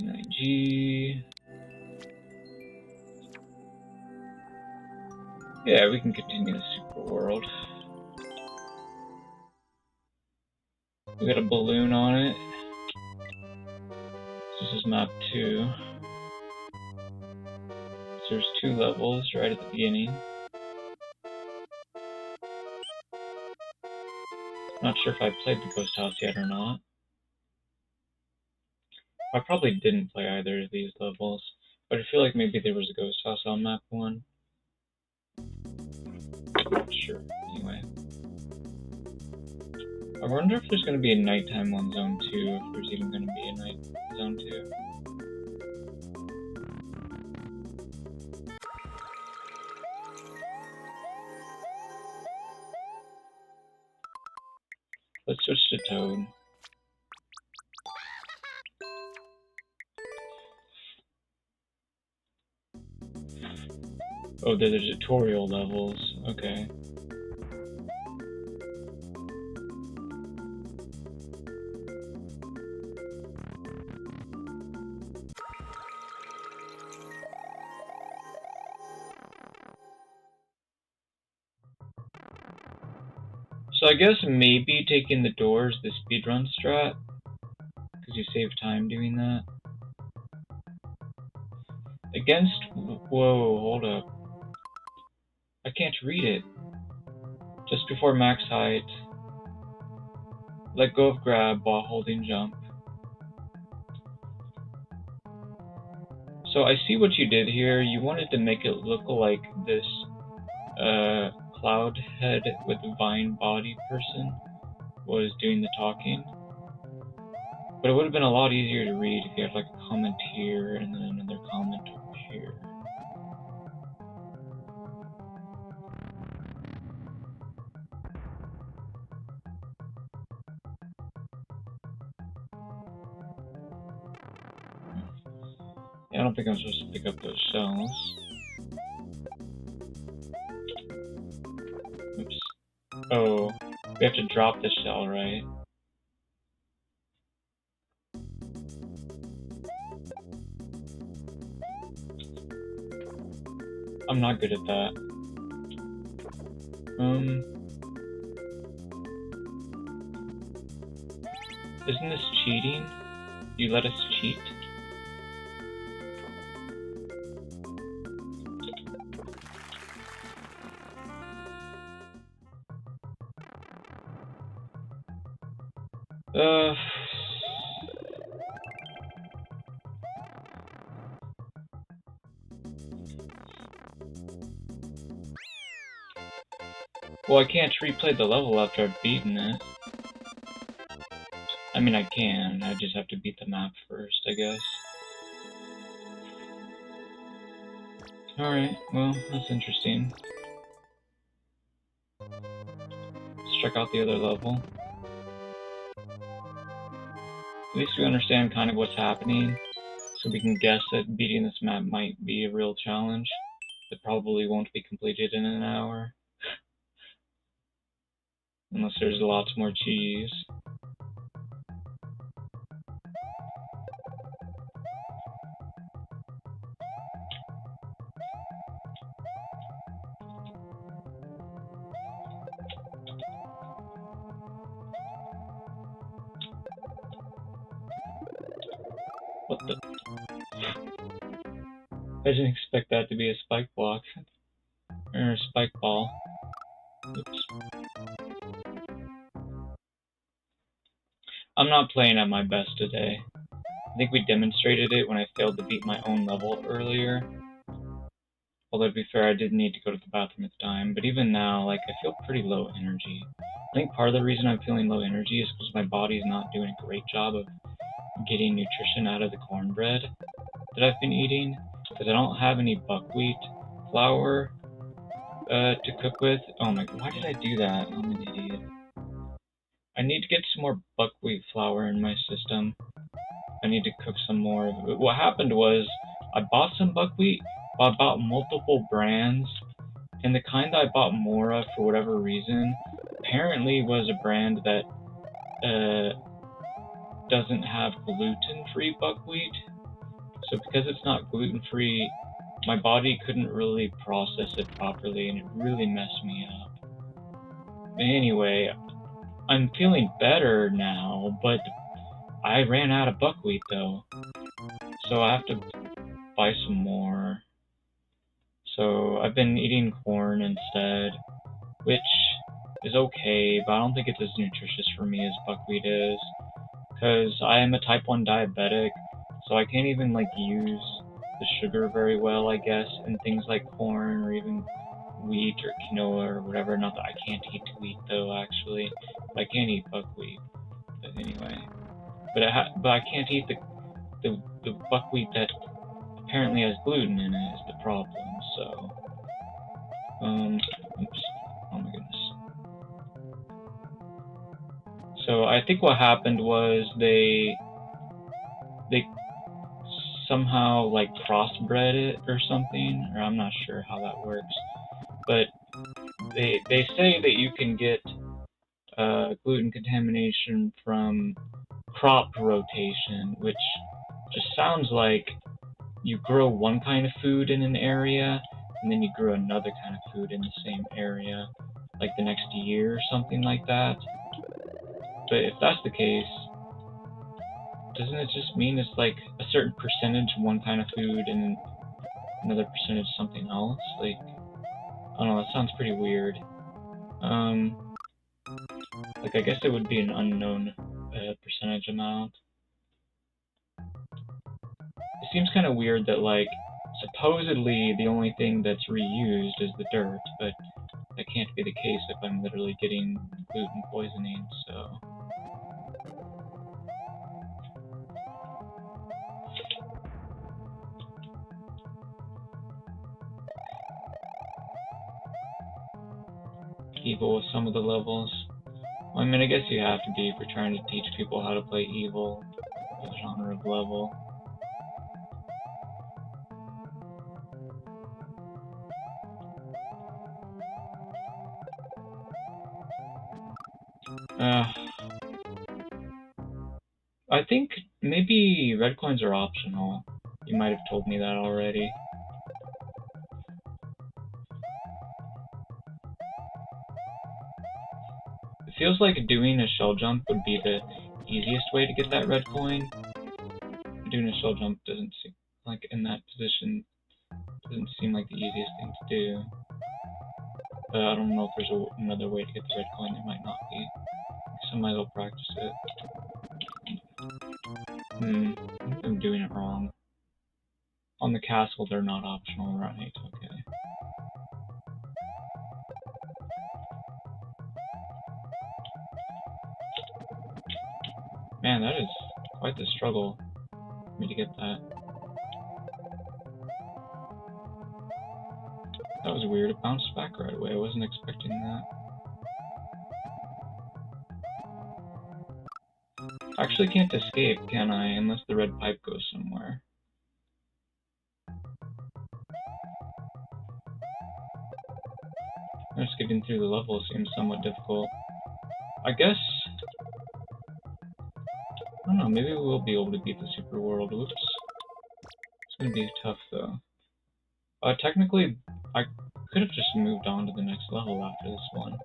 T9G. Yeah, we can continue the Super World. We got a balloon on it. This is map 2. So there's 2 levels right at the beginning. Not sure if I played the Ghost House yet or not. I probably didn't play either of these levels, but I feel like maybe there was a Ghost House on map 1. Not sure. Anyway. I wonder if there's going to be a nighttime on Zone 2, if there's even going to be a night Zone 2. Let's switch to Toad. Oh, they're the tutorial levels. Okay. So I guess maybe taking the doors the speedrun strat, because you save time doing that. Against... Whoa, hold up. I can't read it. Just before max height. Let go of grab while holding jump. So I see what you did here. You wanted to make it look like this cloud head with a vine body person was doing the talking. But it would have been a lot easier to read if you had like a comment here and then another comment over here. Yeah, I don't think I'm supposed to pick up those shells. Oops. Oh, we have to drop the shell, right? I'm not good at that. Isn't this cheating? You let us cheat? Well, I can't replay the level after I've beaten it. I mean, I can. I just have to beat the map first, I guess. Alright, well, that's interesting. Let's check out the other level. At least we understand kind of what's happening, so we can guess that beating this map might be a real challenge that probably won't be completed in an hour. Unless there's lots more cheese. What the? I didn't expect that to be a spike block. Or a spike ball. Oops. I'm not playing at my best today. I think we demonstrated it when I failed to beat my own level earlier. Although to be fair, I did need to go to the bathroom at the time. But even now, like, I feel pretty low energy. I think part of the reason I'm feeling low energy is because my body's not doing a great job of getting nutrition out of the cornbread that I've been eating. Because I don't have any buckwheat flour to cook with. Oh my, why did I do that? I'm an idiot. I need to get some more buckwheat flour in my system. I need to cook some more of it. What happened was, I bought some buckwheat, but I bought multiple brands, and the kind I bought more of for whatever reason, apparently was a brand that doesn't have gluten-free buckwheat, So because it's not gluten-free, my body couldn't really process it properly, and it really messed me up. Anyway, I'm feeling better now, but I ran out of buckwheat though, so I have to buy some more. So I've been eating corn instead, which is okay, but I don't think it's as nutritious for me as buckwheat is, because I am a type 1 diabetic, so I can't even use the sugar very well, I guess, in things like corn or even wheat or quinoa or whatever. Not that I can't eat wheat though, actually. I can eat buckwheat, but anyway. But I can't eat the buckwheat that apparently has gluten in it is the problem. So, oops, oh my goodness. So I think what happened was they somehow crossbred it or something, or I'm not sure how that works. But they say that you can get gluten contamination from crop rotation, which just sounds like you grow one kind of food in an area, and then you grow another kind of food in the same area, like the next year or something like that. But if that's the case, doesn't it just mean it's like a certain percentage one kind of food and another percentage something else? I don't know, that sounds pretty weird. I guess it would be an unknown percentage amount. It seems kind of weird that, supposedly the only thing that's reused is the dirt, but that can't be the case if I'm literally getting gluten poisoning, so... Evil with some of the levels. Well, I mean, I guess you have to be if you're trying to teach people how to play Evil, the genre of level. I think maybe red coins are optional. You might have told me that already. It feels like doing a shell jump would be the easiest way to get that red coin. Doing a shell jump doesn't seem like, in that position, doesn't seem like the easiest thing to do. But I don't know if there's another way to get the red coin. There might not be. So I might as well practice it. I'm doing it wrong. On the castle, they're not optional, right? Okay. Man, that is quite the struggle for me to get that. That was weird. It bounced back right away. I wasn't expecting that. I actually can't escape, can I? Unless the red pipe goes somewhere. Just getting through the level seems somewhat difficult. I guess... I don't know, maybe we'll be able to beat the Super World. Oops. It's gonna be tough, though. Technically, I could have just moved on to the next level after this one.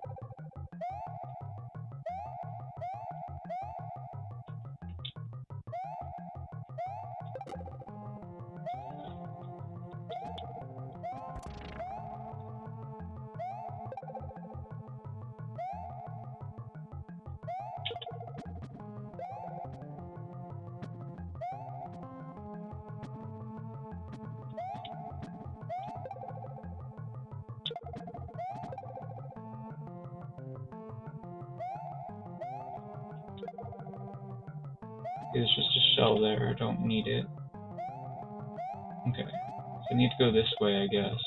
There's just a shell there, I don't need it. Okay, so I need to go this way, I guess.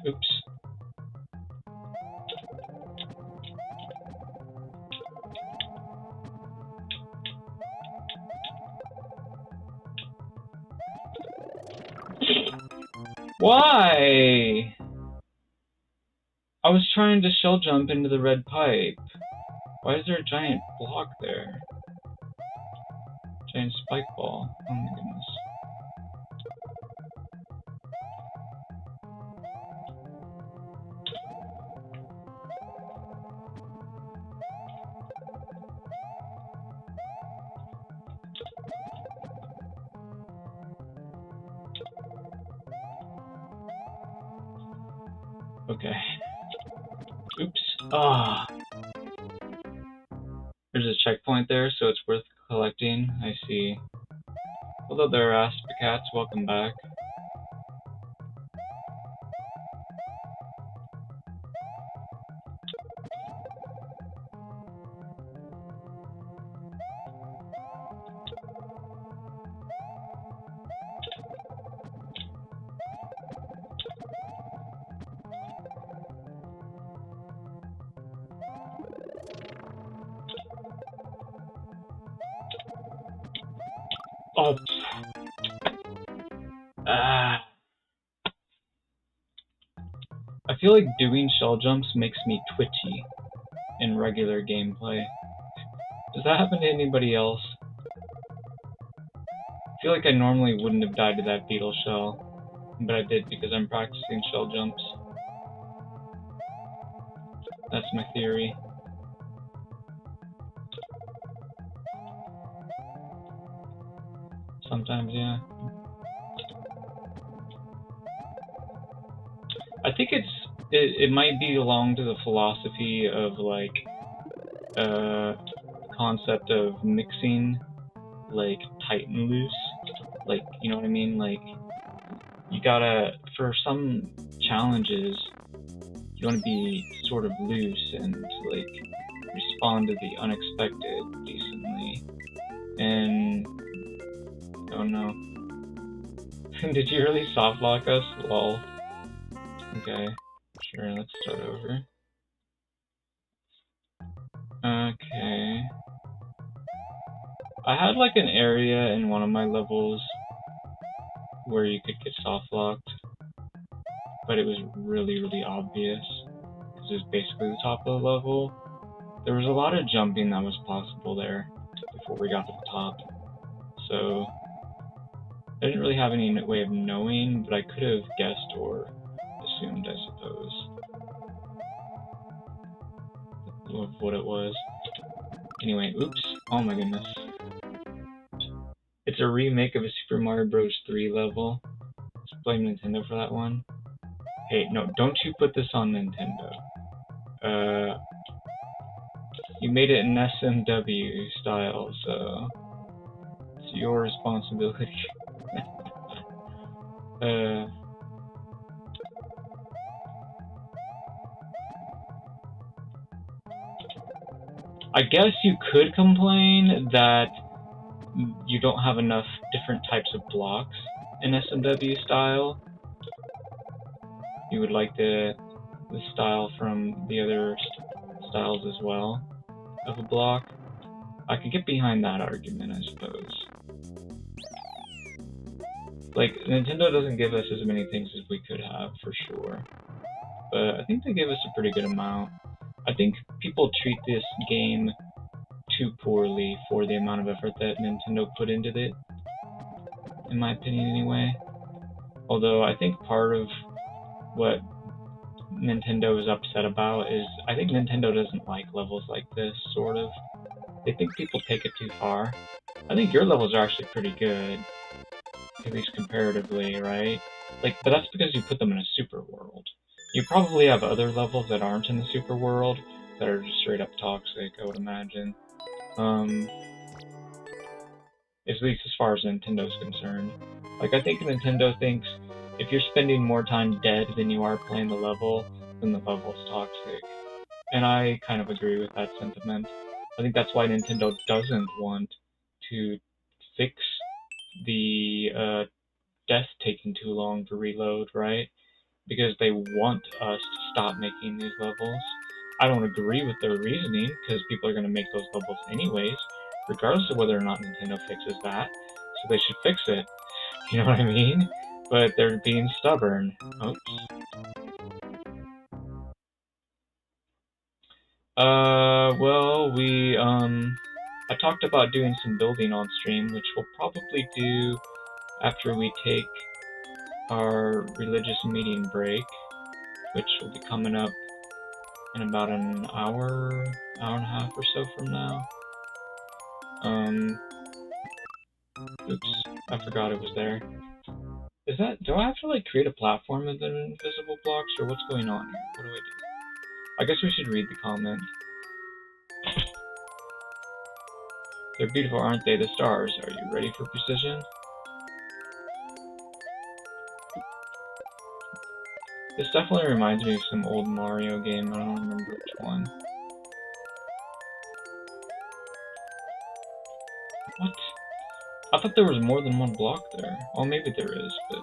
Oops. Why? I was trying to shell jump into the red pipe. Why is there a giant block there? Giant spike ball. Oh my goodness. Okay. Oops. Ah. There's a checkpoint there, so it's worth collecting. I see. Hello there, Aspicats. Welcome back. Oh. Ah. I feel like doing shell jumps makes me twitchy in regular gameplay. Does that happen to anybody else? I feel like I normally wouldn't have died to that beetle shell, but I did because I'm practicing shell jumps. That's my theory. Sometimes, yeah. I think it might be along to the philosophy of like concept of mixing like tight and loose. Like, you know what I mean? Like, you gotta, for some challenges, you want to be sort of loose and like respond to the unexpected decently. And oh no. Did you really softlock us? Lol. Okay. Sure, let's start over. Okay. I had like an area in one of my levels where you could get softlocked, but it was really, really obvious because it was basically the top of the level. There was a lot of jumping that was possible there before we got to the top, so I didn't really have any way of knowing, but I could have guessed or assumed, I suppose, of what it was. Anyway, oops. Oh my goodness. It's a remake of a Super Mario Bros. 3 level. Let's blame Nintendo for that one. Hey, no, don't you put this on Nintendo. You made it in SMW style, so it's your responsibility. I guess you could complain that you don't have enough different types of blocks in SMW style. You would like the style from the other styles as well of a block. I could get behind that argument, I suppose. Like, Nintendo doesn't give us as many things as we could have, for sure. But I think they give us a pretty good amount. I think people treat this game too poorly for the amount of effort that Nintendo put into it, in my opinion anyway. Although I think part of what Nintendo is upset about is, I think Nintendo doesn't like levels like this, sort of. They think people take it too far. I think your levels are actually pretty good, at least comparatively, right? Like, but that's because you put them in a super world. You probably have other levels that aren't in the super world that are just straight up toxic, I would imagine. At least as far as Nintendo's concerned. Like, I think Nintendo thinks if you're spending more time dead than you are playing the level, then the level's toxic. And I kind of agree with that sentiment. I think that's why Nintendo doesn't want to fix the death taking too long to reload, right? Because they want us to stop making these levels. I don't agree with their reasoning, because people are going to make those levels anyways, regardless of whether or not Nintendo fixes that. So they should fix it. You know what I mean? But they're being stubborn. Oops. Well, I talked about doing some building on stream, which we'll probably do after we take our religious meeting break, which will be coming up in about an hour and a half or so from now. Oops, I forgot it was there. Do I have to like create a platform with an invisible blocks, or what's going on here? What do I do? I guess we should read the comment. They're beautiful, aren't they? The stars. Are you ready for precision? This definitely reminds me of some old Mario game. I don't remember which one. What? I thought there was more than one block there. Well, maybe there is, but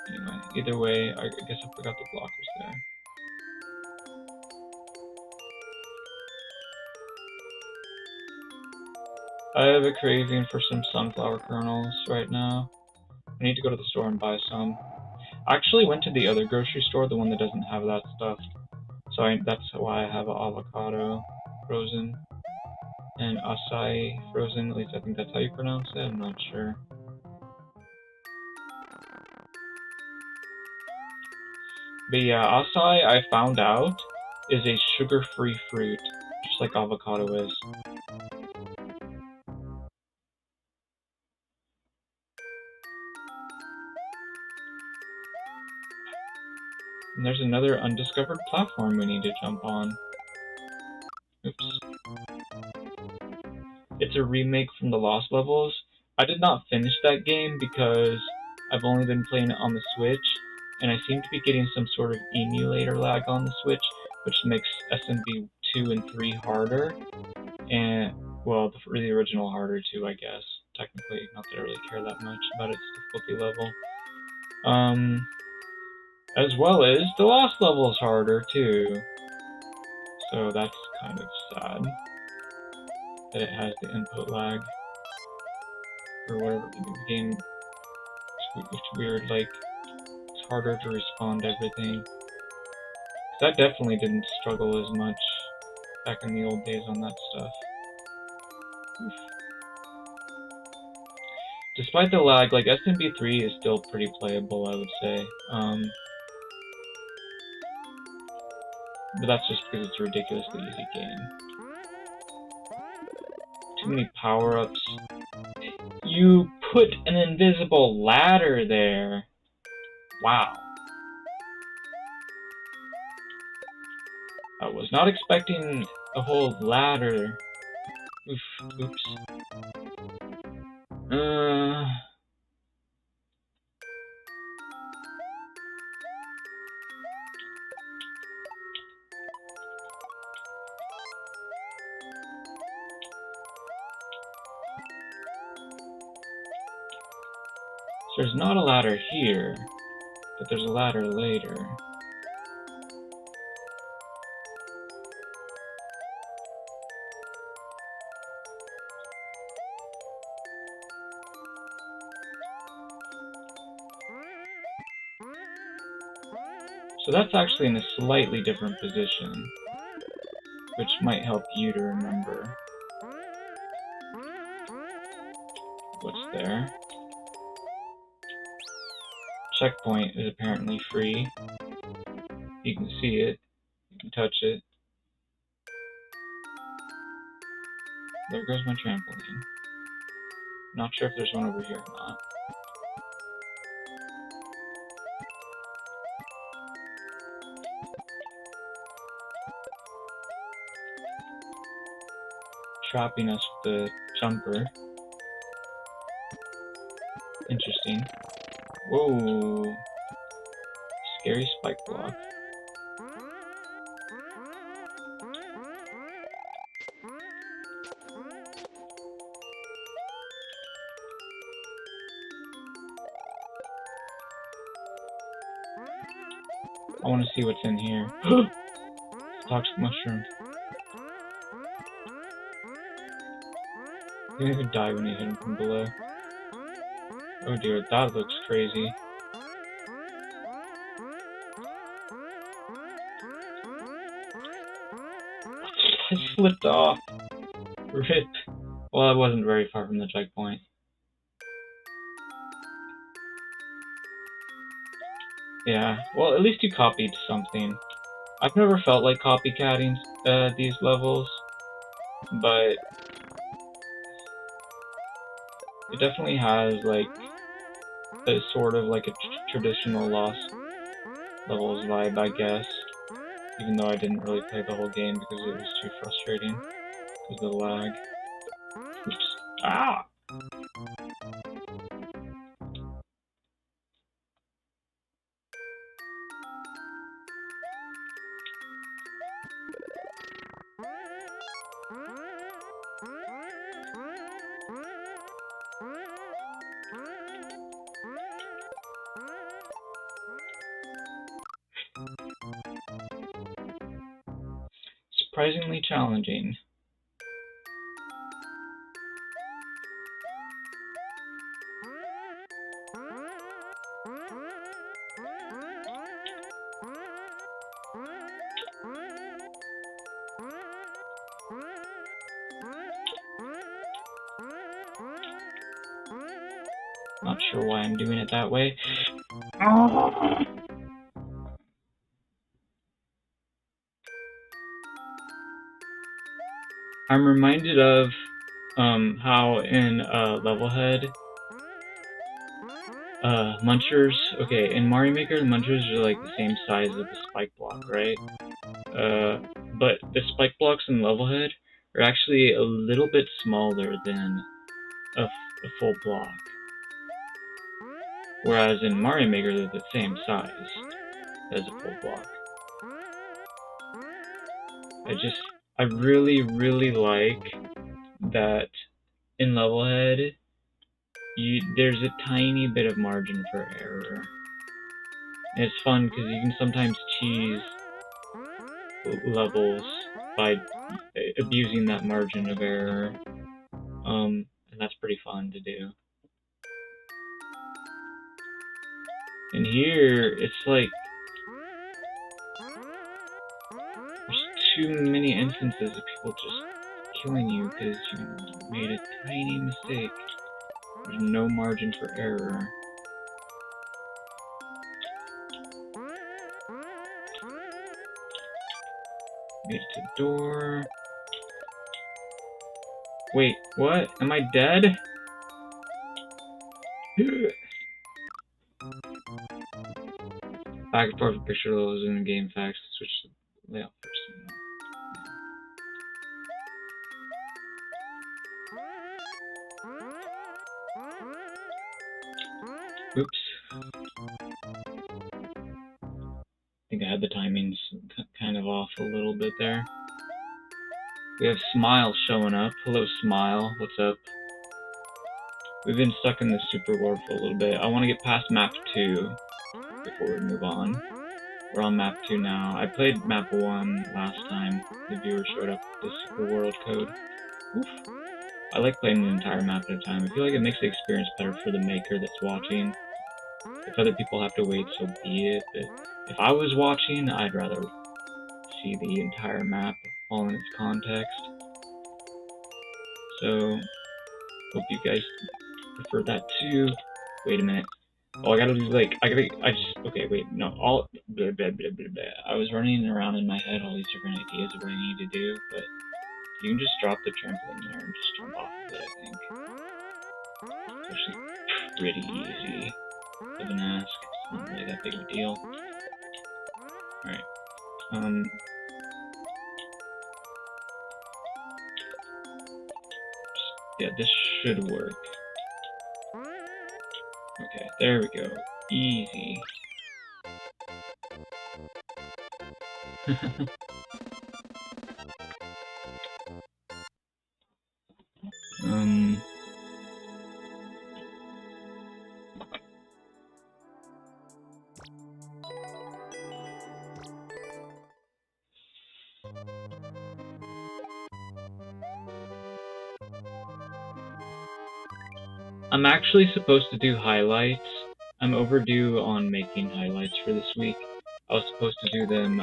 anyway. Either way, I guess I forgot the block was there. I have a craving for some sunflower kernels right now. I need to go to the store and buy some. I actually went to the other grocery store, the one that doesn't have that stuff. So that's why I have an avocado frozen and acai frozen. At least I think that's how you pronounce it. I'm not sure. But yeah, acai, I found out, is a sugar-free fruit, just like avocado is. And there's another undiscovered platform we need to jump on. Oops. It's a remake from the Lost Levels. I did not finish that game because I've only been playing it on the Switch, and I seem to be getting some sort of emulator lag on the Switch, which makes SMB 2 and 3 harder, and, well, the original harder too, I guess, technically, not that I really care that much about its difficulty level. As well as the Lost level is harder too, so that's kind of sad that it has the input lag, or whatever. The game, it's weird, like, it's harder to respond to everything. I definitely didn't struggle as much back in the old days on that stuff. Oof. Despite the lag, like, SMB3 is still pretty playable, I would say. But that's just because it's a ridiculously easy game. Too many power-ups. You put an invisible ladder there! Wow. I was not expecting a whole ladder. Oops. So there's not a ladder here, but there's a ladder later. So that's actually in a slightly different position, which might help you to remember what's there. Checkpoint is apparently free. You can see it, you can touch it. There goes my trampoline. Not sure if there's one over here or not. Trapping us with the jumper. Interesting. Whoa. Scary spike block. I want to see what's in here. Toxic mushroom. You don't even die when you hit him from below. Oh dear, that looks crazy. I slipped off. Rip. Well, I wasn't very far from the checkpoint. Yeah, well, at least you copied something. I've never felt like copycatting these levels, but it definitely has like a sort of like a traditional Lost Levels vibe, I guess. Even though I didn't really play the whole game because it was too frustrating because of the lag. Oops. Ah! Surprisingly challenging. Not sure why I'm doing it that way. I'm reminded of how in Levelhead, Munchers, okay, in Mario Maker, the Munchers are like the same size as the spike block, right? But the spike blocks in Levelhead are actually a little bit smaller than a full block. Whereas in Mario Maker, they're the same size as a full block. I really, really like that in Levelhead, there's a tiny bit of margin for error. And it's fun because you can sometimes cheese levels by abusing that margin of error. And that's pretty fun to do. And here, it's like there's too many instances of people just killing you because you made a tiny mistake. There's no margin for error. Made it to the door. Wait, what? Am I dead? Back and forth picture those in the game facts. Switch the layout first. Oops. I think I had the timings kind of off a little bit there. We have Smile showing up. Hello, Smile. What's up? We've been stuck in this super world for a little bit. I want to get past map 2 before we move on. We're on map 2 now. I played map 1 last time the viewer showed up with the super world code. Oof. I like playing the entire map at a time. I feel like it makes the experience better for the maker that's watching. If other people have to wait, so be it. But if I was watching, I'd rather see the entire map all in its context. So, hope you guys prefer that too. Wait a minute. Oh, I gotta do like, okay, wait, no, blah, blah, blah, blah, blah. I was running around in my head all these different ideas of what I need to do, but you can just drop the trampoline there and just jump off of it, I think. It's actually pretty easy of an ask. It's not really that big of a deal. Alright. Yeah, this should work. Okay, there we go. Easy. I'm actually supposed to do highlights. I'm overdue on making highlights for this week. I was supposed to do them,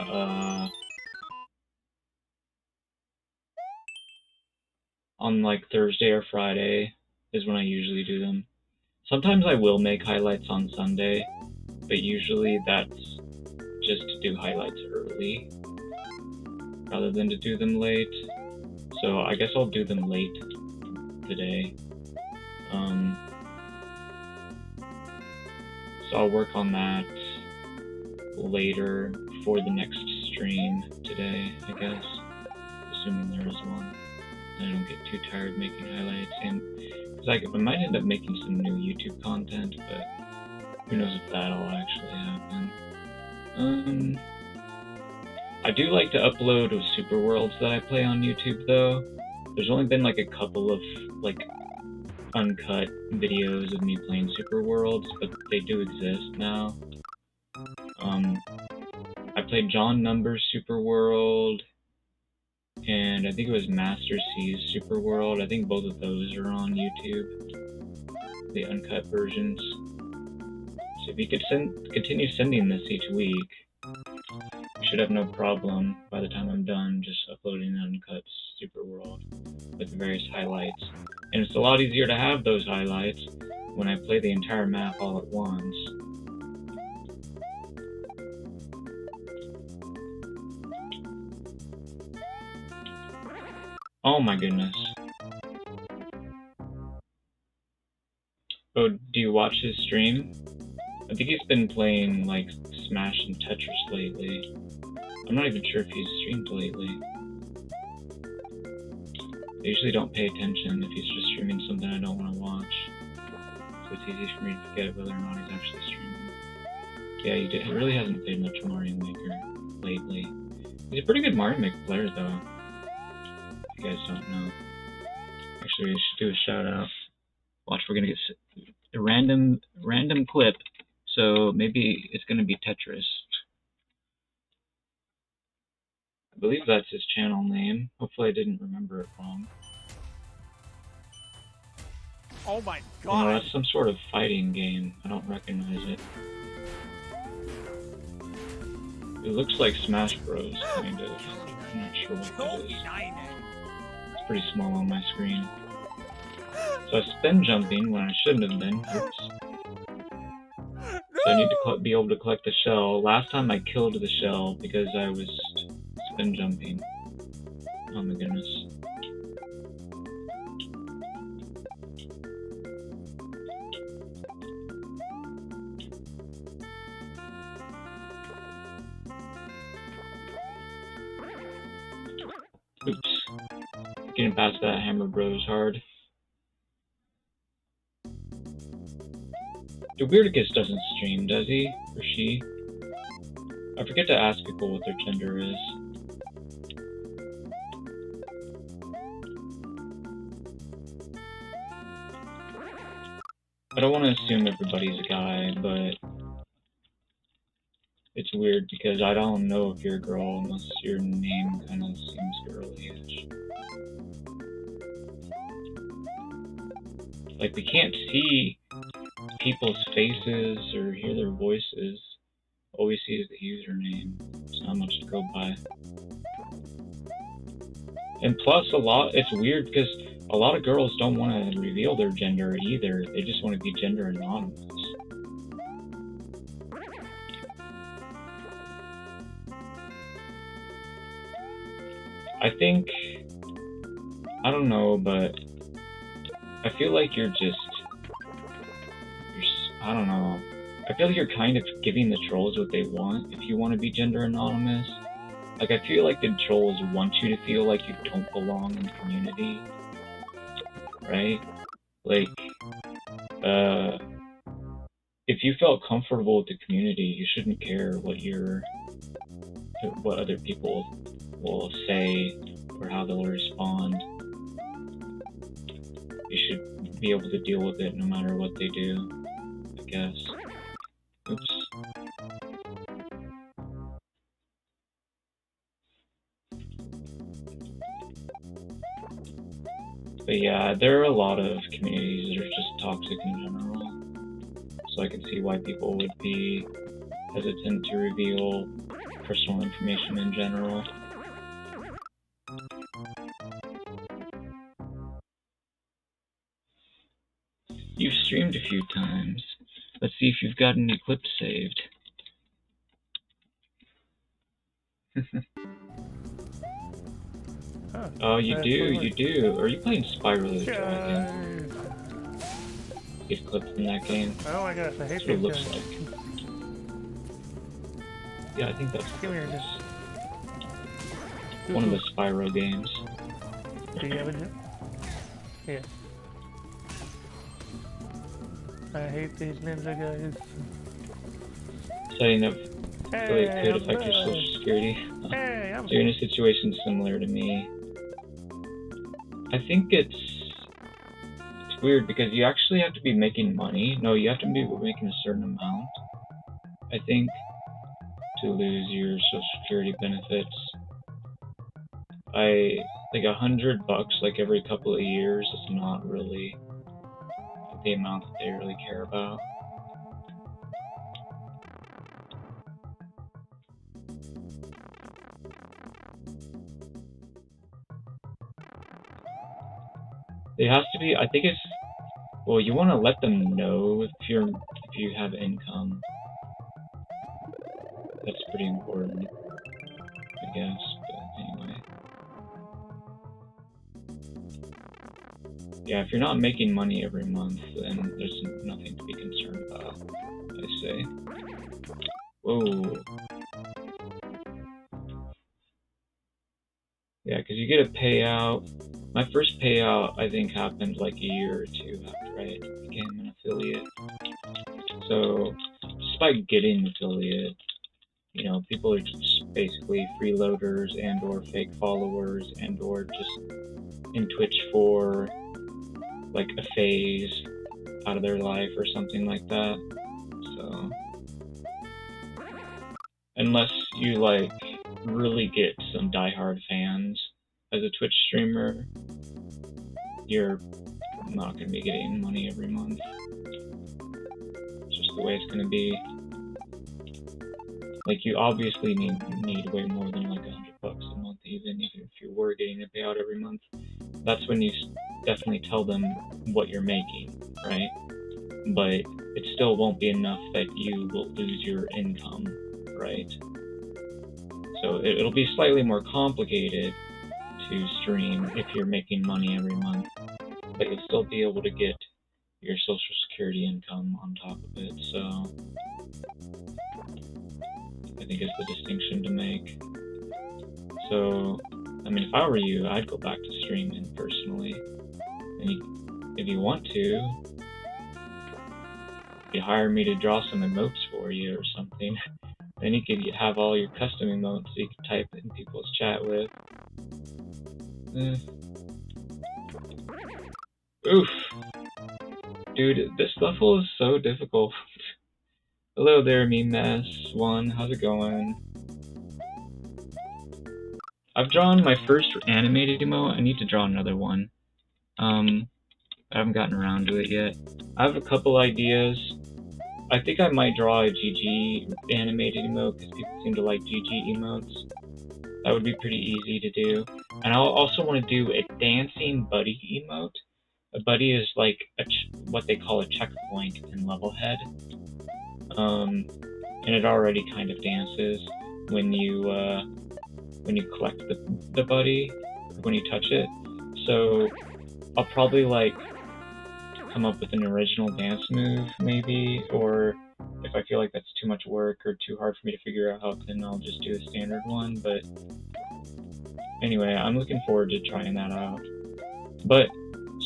on like Thursday or Friday is when I usually do them. Sometimes I will make highlights on Sunday, but usually that's just to do highlights early rather than to do them late. So I guess I'll do them late today. So I'll work on that later for the next stream today, I guess, assuming there is one. I don't get too tired making highlights, and cause I might end up making some new YouTube content, but who knows if that'll actually happen. I do like to upload Super Worlds that I play on YouTube, though. There's only been like a couple of like uncut videos of me playing Super Worlds, but they do exist now. I played John Number's Super World, and I think it was Master C's Super World. I think both of those are on YouTube, the uncut versions. So if you could continue sending this each week, you should have no problem by the time I'm done just uploading an uncut Super World with the various highlights. And it's a lot easier to have those highlights when I play the entire map all at once. Oh my goodness. Oh, do you watch his stream? I think he's been playing like Smash and Tetris lately. I'm not even sure if he's streamed lately. I usually don't pay attention if he's just streaming something I don't want to watch. So it's easy for me to forget whether or not he's actually streaming. Yeah, he really hasn't played much Mario Maker lately. He's a pretty good Mario Maker player though. If you guys don't know. Actually, I should do a shout out. Watch, we're gonna get a random clip. So maybe it's gonna be Tetris. I believe that's his channel name. Hopefully I didn't remember it wrong. Oh my god! Oh, that's some sort of fighting game. I don't recognize it. It looks like Smash Bros, kind of. I'm not sure what that is. It's pretty small on my screen. So I spin jumping when I shouldn't have been. Oops. So I need to be able to collect the shell. Last time I killed the shell because I was spin jumping. Oh my goodness. Oops. Getting past that Hammer Bros hard. DWeirdacus doesn't stream, does he? Or she? I forget to ask people what their gender is. I don't want to assume everybody's a guy, but it's weird because I don't know if you're a girl unless your name kind of seems girly-ish. Like, we can't see people's faces or hear their voices. All we see is the username. There's not much to go by. And plus, it's weird because a lot of girls don't want to reveal their gender either. They just want to be gender anonymous. I think, I don't know, but I feel like I don't know. I feel like you're kind of giving the trolls what they want if you want to be gender anonymous. Like, I feel like the trolls want you to feel like you don't belong in the community. Right? Like, if you felt comfortable with the community, you shouldn't care what other people will say or how they'll respond. You should be able to deal with it no matter what they do, I guess. Oops. But yeah, there are a lot of communities that are just toxic in general. So I can see why people would be hesitant to reveal personal information in general. You've streamed a few times. Let's see if you've got any clips saved. Oh, you do. Are you playing Spiral the Dragon? Get clips in that game. Oh my gosh, I hate That's what it these looks guys. like. Yeah, I think that's Give me your one of the Spyro games. Do you have it? Yeah. I hate these ninja guys. Setting up really Hey, could I'm affect your back. social security. Hey, I'm So you're in a situation similar to me. I think it's weird because you actually have to be making money. No, you have to be making a certain amount, I think, to lose your social security benefits. Like $100 like every couple of years is not really the amount that they really care about. It has to be, I think it's, well, you want to let them know if you have income. That's pretty important, I guess, but anyway. Yeah, if you're not making money every month, then there's nothing to be concerned about, I say. Whoa. Yeah, because you get a payout. My first payout, I think, happened like a year or two after I became an affiliate. So, despite getting an affiliate, you know, people are just basically freeloaders and or fake followers and or just in Twitch for like a phase out of their life or something like that. So, unless you like really get some diehard fans as a Twitch streamer, you're not going to be getting money every month. It's just the way it's going to be. Like, you obviously need way more than like $100 a month, even if you were getting a payout every month. That's when you definitely tell them what you're making, right? But it still won't be enough that you will lose your income, right? So it'll be slightly more complicated to stream if you're making money every month, but you'll still be able to get your social security income on top of it, so I think it's the distinction to make. So, I mean, if I were you, I'd go back to streaming personally. And if you want to, you hire me to draw some emotes for you or something. Then you could have all your custom emotes so you can type in people's chat with. Oof. Dude, this level is so difficult. Hello there, Meme1. How's it going? I've drawn my first animated emote. I need to draw another one. I haven't gotten around to it yet. I have a couple ideas. I think I might draw a GG animated emote because people seem to like GG emotes. That would be pretty easy to do. And I'll also want to do a dancing buddy emote. A buddy is like what they call a checkpoint in Levelhead. And it already kind of dances when you collect the buddy, when you touch it. So I'll probably like come up with an original dance move maybe, or if I feel like that's too much work or too hard for me to figure out, then I'll just do a standard one. But anyway, I'm looking forward to trying that out. But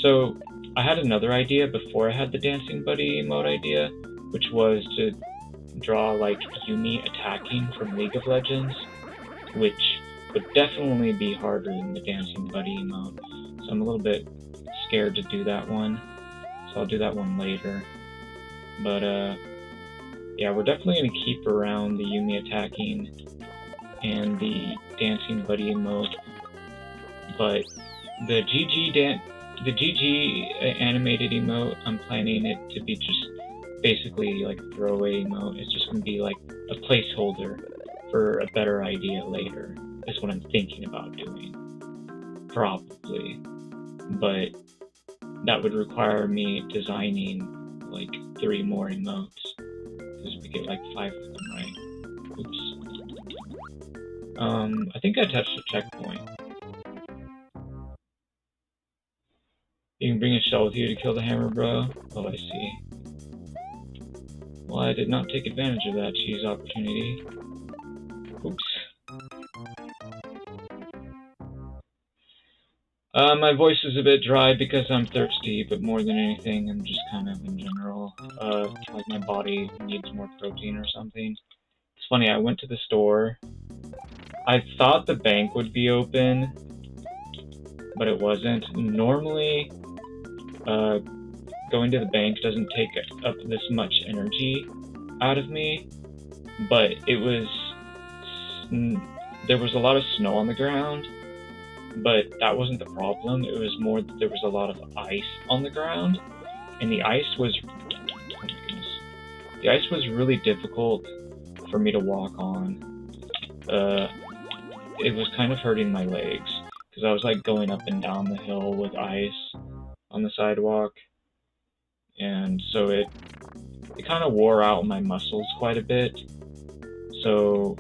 so I had another idea before I had the dancing buddy emote idea, which was to draw like Yumi attacking from League of Legends, which would definitely be harder than the dancing buddy emote. So I'm a little bit scared to do that one. So I'll do that one later. But yeah, we're definitely gonna keep around the Yumi attacking and the dancing buddy emote. But the GG animated emote, I'm planning it to be just basically like a throwaway emote. It's just gonna be like a placeholder for a better idea later. Is what I'm thinking about doing. Probably. But that would require me designing like 3 more emotes, because we get like 5 of them, right? Oops. I think I touched a checkpoint. You can bring a shell with you to kill the hammer, bro? Oh, I see. Well, I did not take advantage of that cheese opportunity. Oops. My voice is a bit dry because I'm thirsty, but more than anything, I'm just kind of in general, like my body needs more protein or something. It's funny, I went to the store. I thought the bank would be open, but it wasn't. Normally, going to the bank doesn't take up this much energy out of me, but it was... there was a lot of snow on the ground, but that wasn't the problem. It was more that there was a lot of ice on the ground, and the ice was... oh my goodness. The ice was really difficult for me to walk on. It was kind of hurting my legs, because I was like going up and down the hill with ice on the sidewalk, and so it kind of wore out my muscles quite a bit. So,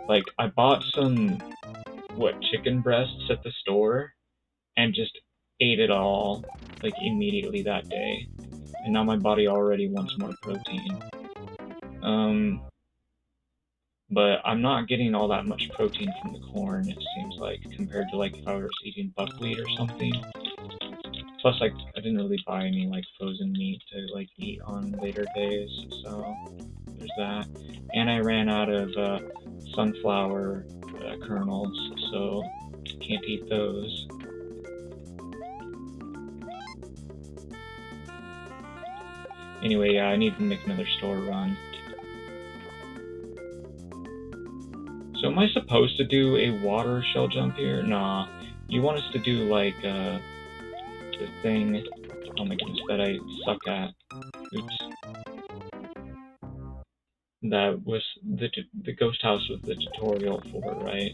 like, I bought some, chicken breasts at the store, and just ate it all, like, immediately that day. And now my body already wants more protein. But I'm not getting all that much protein from the corn, it seems like, compared to, like, if I was eating buckwheat or something. Plus, like, I didn't really buy any, like, frozen meat to, like, eat on later days, so there's that. And I ran out of, sunflower kernels, so can't eat those. Anyway, yeah, I need to make another store run. So am I supposed to do a water shell jump here? Nah. You want us to do, like, the thing... oh my goodness, that I suck at. Oops. That was the ghost house with the tutorial for, right?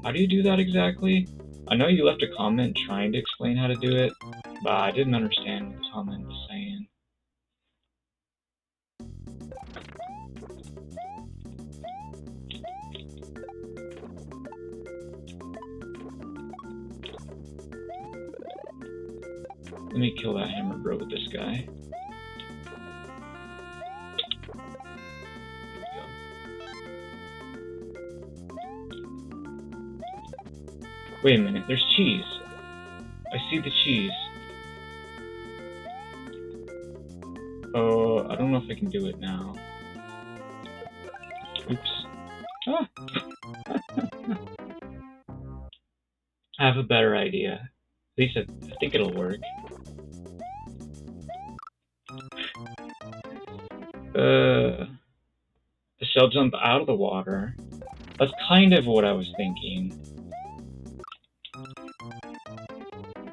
How do you do that exactly? I know you left a comment trying to explain how to do it, but I didn't understand what the comment was saying. Let me kill that hammer bro with this guy. Wait a minute, there's cheese. I see the cheese. Oh, I don't know if I can do it now. Oops. Ah. I have a better idea. At least I think it'll work. The shell jump out of the water. That's kind of what I was thinking.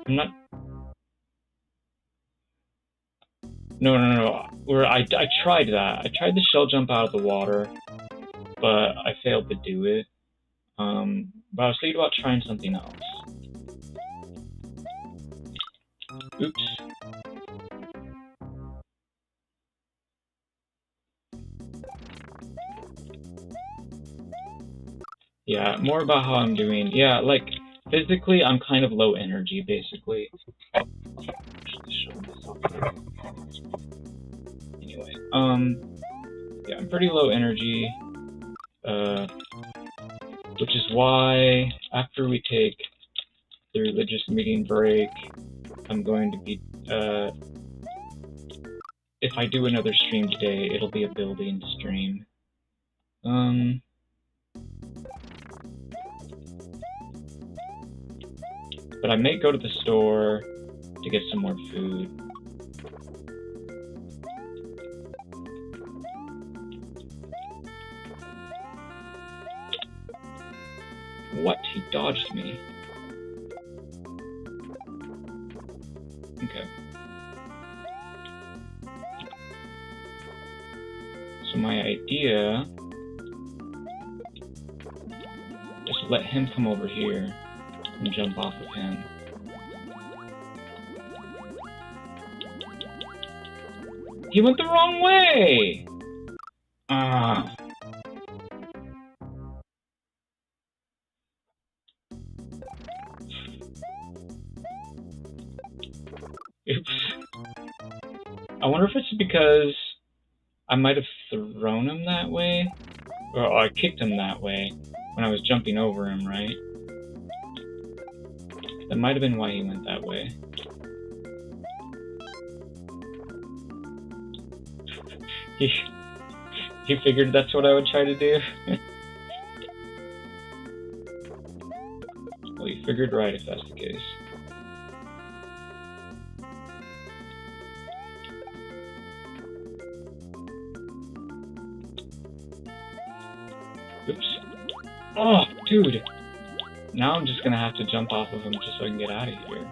I'm not... No. I tried that. I tried the shell jump out of the water, but I failed to do it. But I was thinking about trying something else. Oops. Yeah, more about how I'm doing. Yeah, like, physically, I'm kind of low energy, basically. Anyway, yeah, I'm pretty low energy, which is why, after we take the religious meeting break, I'm going to be, if I do another stream today, it'll be a building stream. But I may go to the store to get some more food. What? He dodged me. Okay. So my idea is to let him come over here and jump off of him. He went the wrong way! Ah. Oops. I wonder if it's because I might have thrown him that way, or I kicked him that way when I was jumping over him, right? That might have been why he went that way. He figured that's what I would try to do. Well, you figured right if that's the case. Oops. Oh, dude! Now I'm just gonna have to jump off of him just so I can get out of here.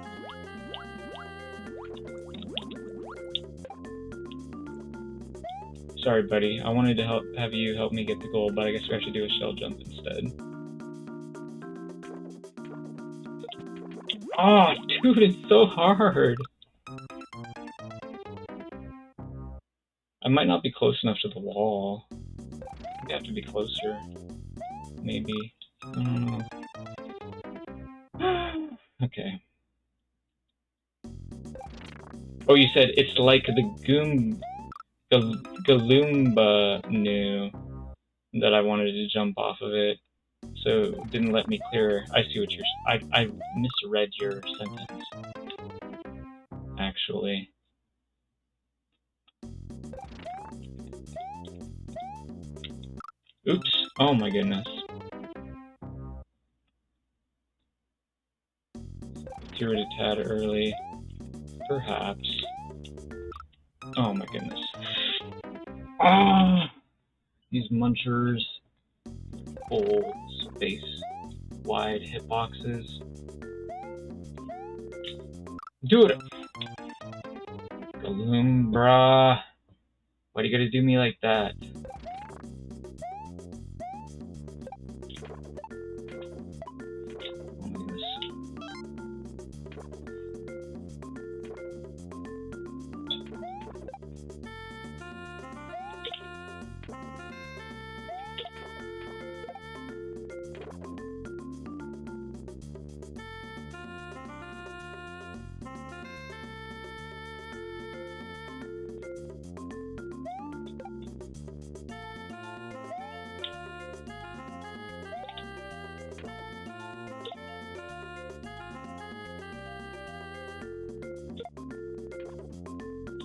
Sorry, buddy. I wanted to have you help me get the goal, but I guess we have to do a shell jump instead. Oh, dude, it's so hard! I might not be close enough to the wall. I have to be closer. Maybe. I don't know. Okay. Oh, you said it's like the Galoomba knew that I wanted to jump off of it, so it didn't let me clear. I see what you're... I misread your sentence, actually. Oops. Oh my goodness. Threw it a tad early. Perhaps. Oh my goodness. Ah! These munchers. Full space. Wide hitboxes. Do it! Galoombra. Why do you gotta do me like that? Oh my goodness.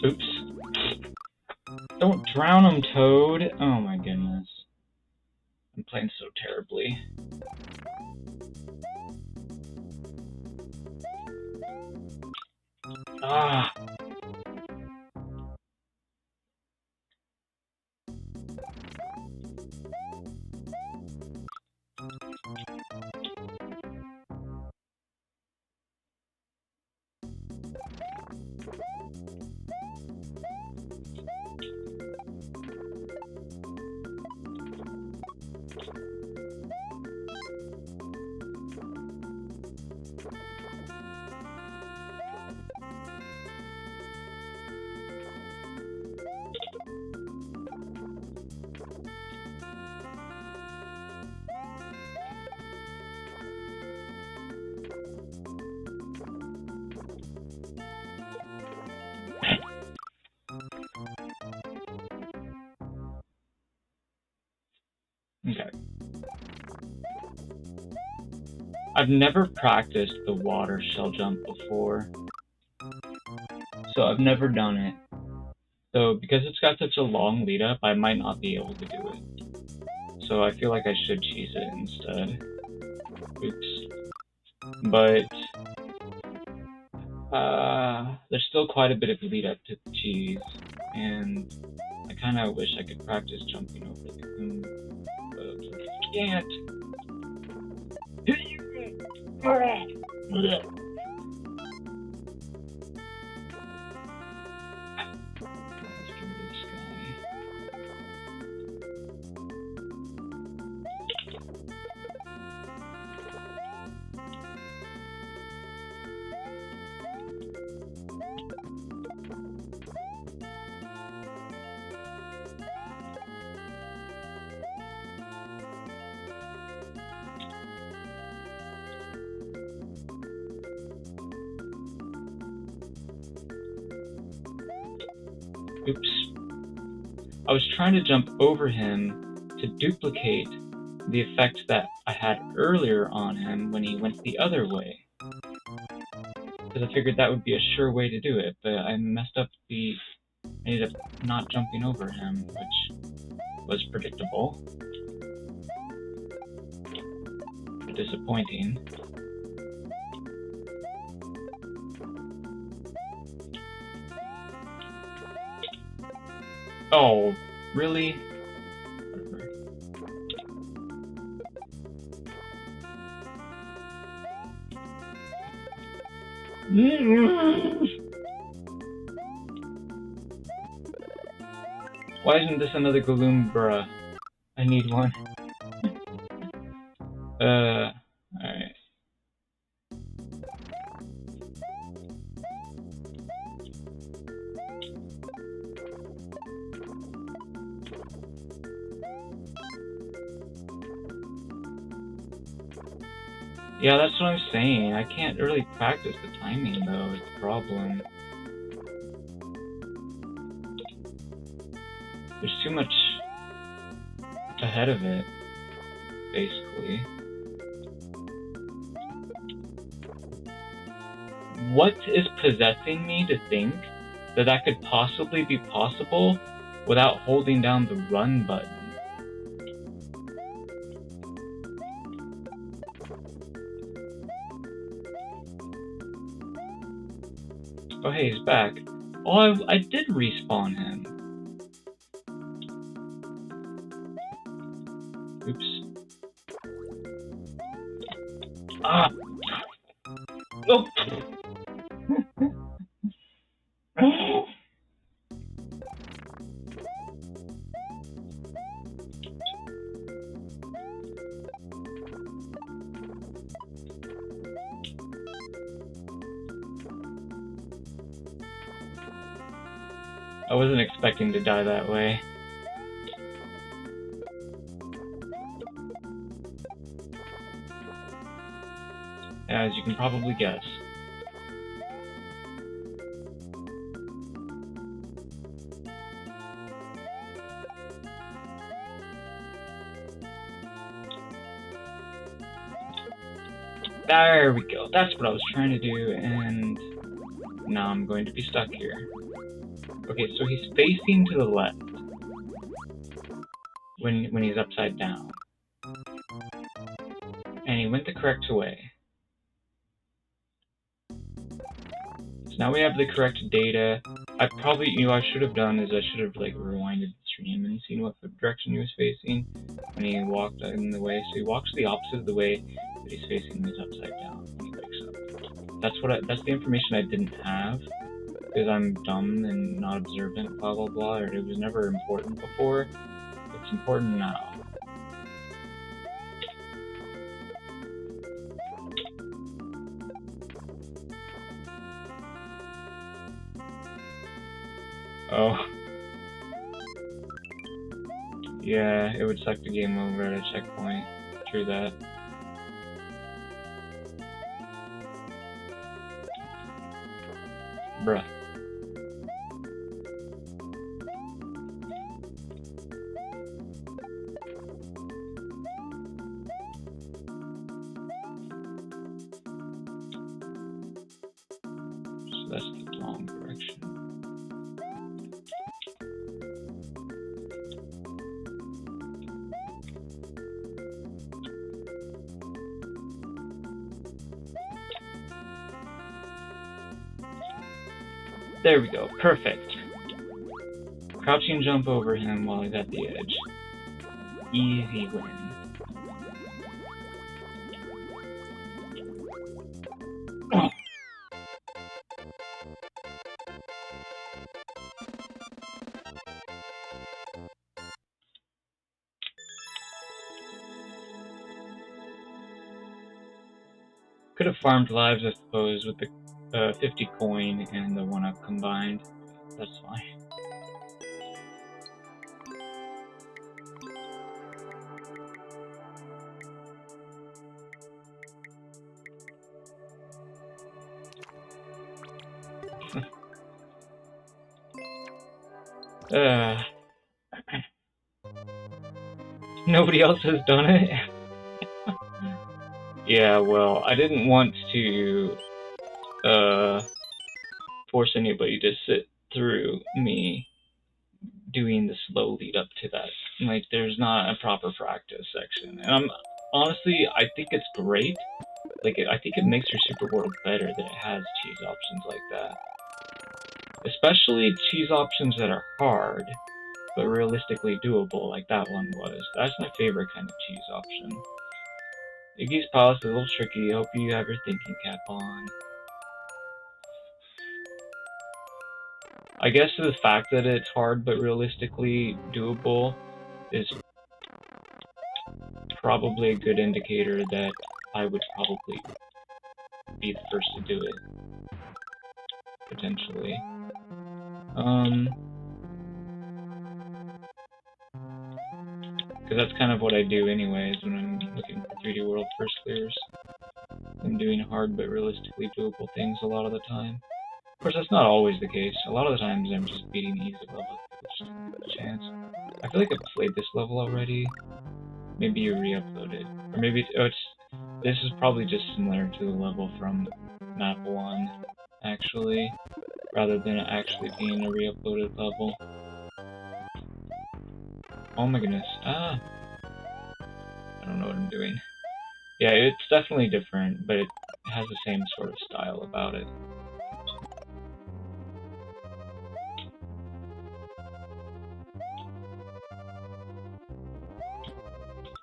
Oops. Don't drown him, Toad! Oh my goodness. I'm playing so terribly. Ah! Okay. I've never practiced the water shell jump before, so I've never done it. So because it's got such a long lead up, I might not be able to do it. So I feel like I should cheese it instead. Oops. But there's still quite a bit of lead up to the cheese, and I kind of wish I could practice jumping over the coon, but I can't. Oops. I was trying to jump over him to duplicate the effect that I had earlier on him when he went the other way. Because I figured that would be a sure way to do it, but I messed up I ended up not jumping over him, which was predictable. Disappointing. Oh, really? Whatever. Why isn't this another Gloom, bruh? I need one. Alright. Yeah, that's what I'm saying. I can't really practice the timing, though, is the problem. There's too much ahead of it, basically. What is possessing me to think that that could possibly be possible without holding down the run button? Oh hey, he's back. Oh, I did respawn him. Oops. Ah! Oh! I wasn't expecting to die that way. As you can probably guess. There we go. That's what I was trying to do, and now I'm going to be stuck here. Okay, so he's facing to the left when he's upside down. And he went the correct way. So now we have the correct data. I should have done is I should have like rewinded the stream and seen what direction he was facing when he walked in the way. So he walks the opposite of the way that he's facing when he's upside down when he wakes up. That's the information I didn't have because I'm dumb and not observant, blah blah blah, or it was never important before. It's important now. Oh. Yeah, it would suck the game over at a checkpoint. True that. Bruh. So that's the wrong direction. There we go. Perfect. Crouching jump over him while he's at the edge. Easy win. Oh. Could have farmed lives, I suppose, with the 50 coin and the 1-up combined. That's fine. Nobody else has done it? Yeah, well, I didn't want to force anybody to sit through me doing the slow lead up to that. Like, there's not a proper practice section. And honestly, I think it's great. Like, I think it makes your Super World better that it has cheese options like that. Especially cheese options that are hard, but realistically doable, like that one was. That's my favorite kind of cheese option. Iggy's Palace is a little tricky. Hope you have your thinking cap on. I guess the fact that it's hard but realistically doable is probably a good indicator that I would probably be the first to do it. Potentially. Because that's kind of what I do anyways when I'm looking for 3D World first clears. I'm doing hard but realistically doable things a lot of the time. Of course, that's not always the case. A lot of the times I'm just beating the easy level with a chance. I feel like I've played this level already. Maybe you re-upload it. Or maybe this is probably just similar to the level from map 1, actually, rather than it actually being a re-uploaded level. Oh my goodness. I don't know what I'm doing. Yeah, it's definitely different, but it has the same sort of style about it.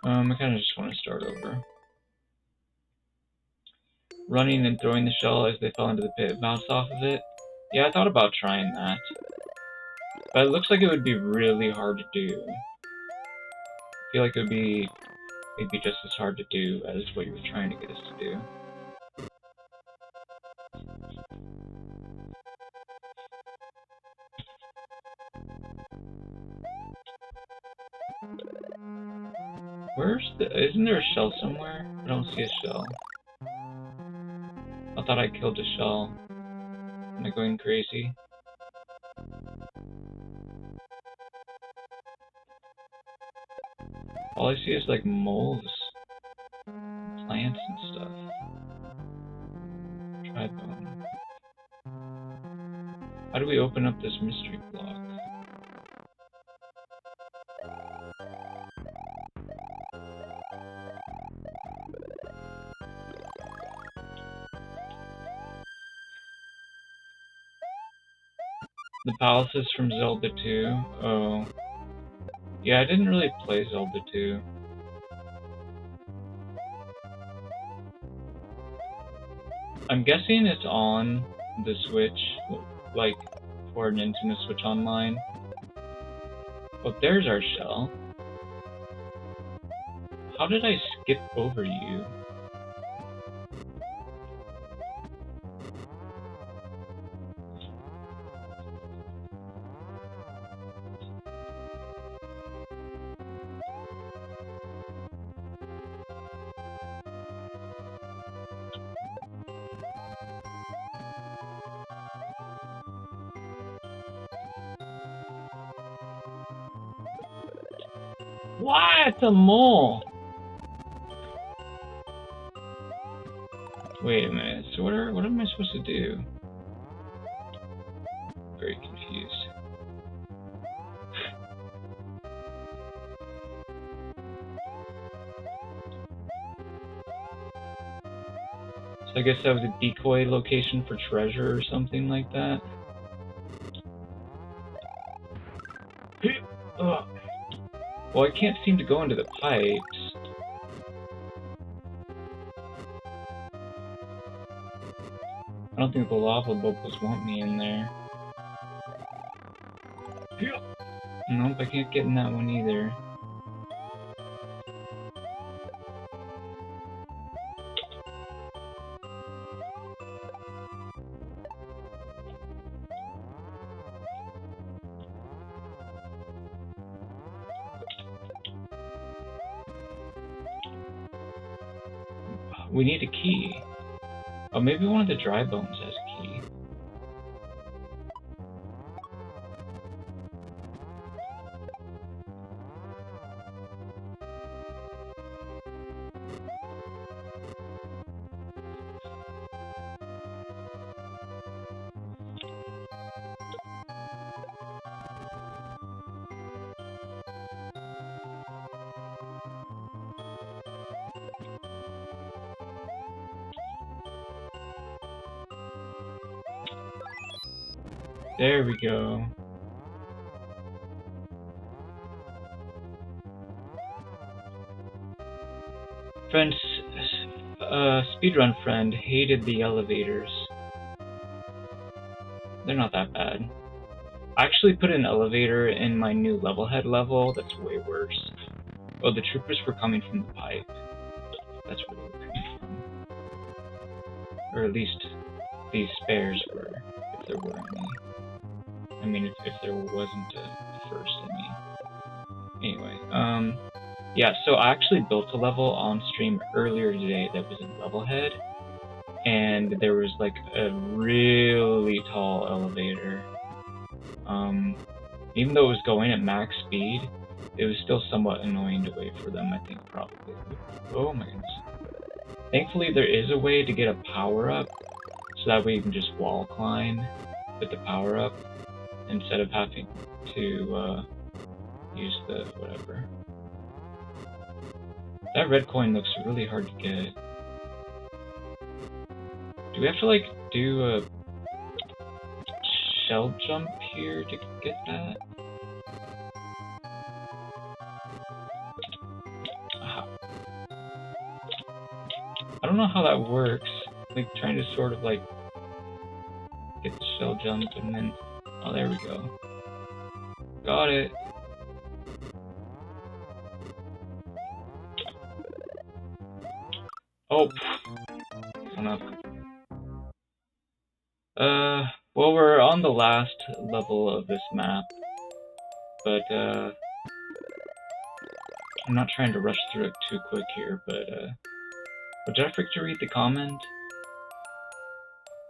I kind of just want to start over. Running and throwing the shell as they fell into the pit, bounce off of it. Yeah, I thought about trying that. But it looks like it would be really hard to do. I feel like it would be maybe just as hard to do as what you were trying to get us to do. Isn't there a shell somewhere? I don't see a shell. I thought I killed a shell. Am I going crazy? All I see is like moles, plants and stuff. Tribone. How do we open up this mystery block? The palace is from Zelda 2. Oh. Yeah, I didn't really play Zelda 2. I'm guessing it's on the Switch, like, for Nintendo Switch Online. Oh, there's our shell. How did I skip over you? Why? It's a mole! Wait a minute, so what am I supposed to do? Very confused. So I guess that was a decoy location for treasure or something like that? Well, I can't seem to go into the pipes. I don't think the lava bubbles want me in there. Nope, I can't get in that one either. We need a key. Oh, maybe one of the dry bones has a key. There we go. Friends, speedrun friend hated the elevators. They're not that bad. I actually put an elevator in my new level head level. That's way worse. Oh, the troopers were coming from the pipe. That's where they were coming from. Or at least these spares were, if there were any. I mean, if there wasn't a first, I mean. Anyway, yeah, so I actually built a level on stream earlier today that was in level head. And there was like a really tall elevator. Even though it was going at max speed, it was still somewhat annoying to wait for them, I think, probably. Oh my goodness. Thankfully, there is a way to get a power-up, so that way you can just wall climb with the power-up, instead of having to, use the whatever. That red coin looks really hard to get. Do we have to, like, do a shell jump here to get that? I don't know how that works. Like, trying to sort of, like, get the shell jump and then... Oh, there we go. Got it. Oh, enough. Well, we're on the last level of this map, but, I'm not trying to rush through it too quick here, but, did I forget to read the comment?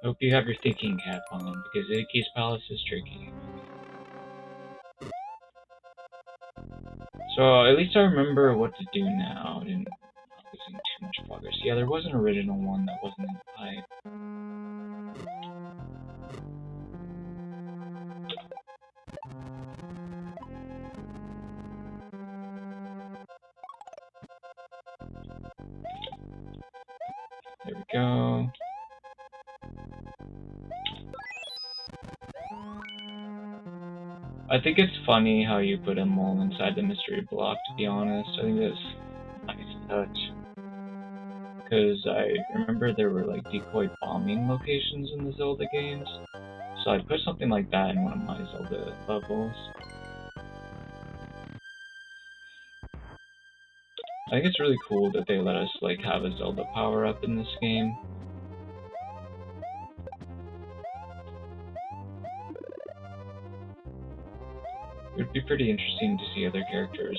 I hope you have your thinking cap on, because Ike's Palace is tricky. So, at least I remember what to do now, and not losing too much progress. Yeah, there was an original one that wasn't in the pipe. There we go. I think it's funny how you put a mole inside the mystery block, to be honest. I think that's a nice touch. Because I remember there were like decoy bombing locations in the Zelda games. So I put something like that in one of my Zelda levels. I think it's really cool that they let us like have a Zelda power-up in this game. It would be pretty interesting to see other characters